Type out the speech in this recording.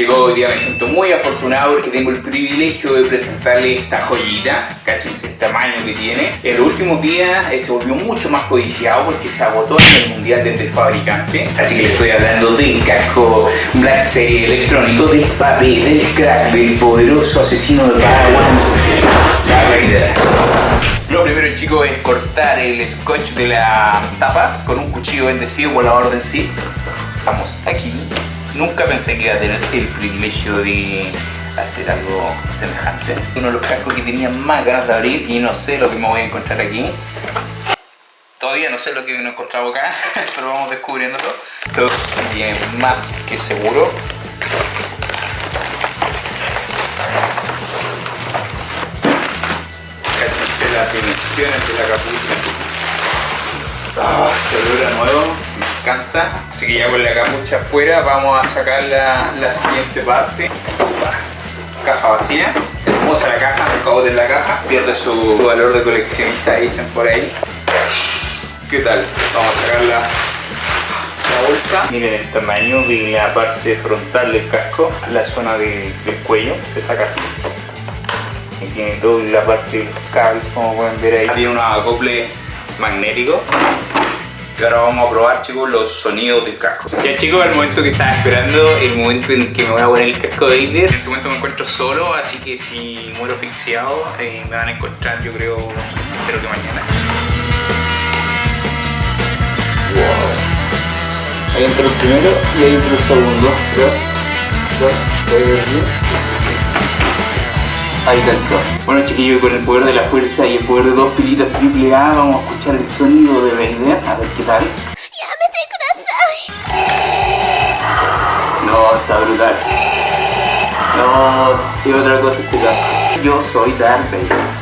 Chicos, hoy día me siento muy afortunado porque tengo el privilegio de presentarle esta joyita. Cáchense el tamaño que tiene. En los últimos días se volvió mucho más codiciado porque se agotó en el mundial desde el fabricante. Así que le estoy hablando del casco Black Series electrónico de papel, del crack, del poderoso asesino de Padawans, Darth Vader. Lo primero, chicos, es cortar el scotch de la tapa con un cuchillo bendecido por la orden Sith. Estamos aquí. Nunca pensé que iba a tener el privilegio de hacer algo semejante. Uno de los cascos que tenía más ganas de abrir y no sé lo que me voy a encontrar aquí. Todavía no sé lo que me he encontrado acá, pero vamos descubriéndolo. Esto viene más que seguro. Cáchense las dimensiones de la capucha. Celular nuevo, me encanta. Así que ya con la capucha afuera vamos a sacar la siguiente parte. Caja vacía. Hermosa la caja, el cabote en la caja. Pierde su valor de coleccionista, dicen por ahí. ¿Qué tal? Vamos a sacar la bolsa. Miren el tamaño de la parte frontal del casco. La zona del cuello se saca así. Y tiene toda la parte de los cables, como pueden ver ahí. Tiene unos acoples magnéticos. Y ahora vamos a probar, chicos, los sonidos del casco. Ya, chicos, el momento que estaba esperando, el momento en que me voy a poner el casco de Vader. En este momento me encuentro solo, así que si muero asfixiado, me van a encontrar, yo creo, espero que mañana. Wow. Ahí entró el primero y ahí entró el segundo. Ahí calzó. Bueno, chiquillos, con el poder de la fuerza y el poder de 2 pilitas AAA vamos a escuchar el sonido de Vader, a ver qué tal. No, está brutal. No, y otra cosa este casco. Yo soy Darth Vader.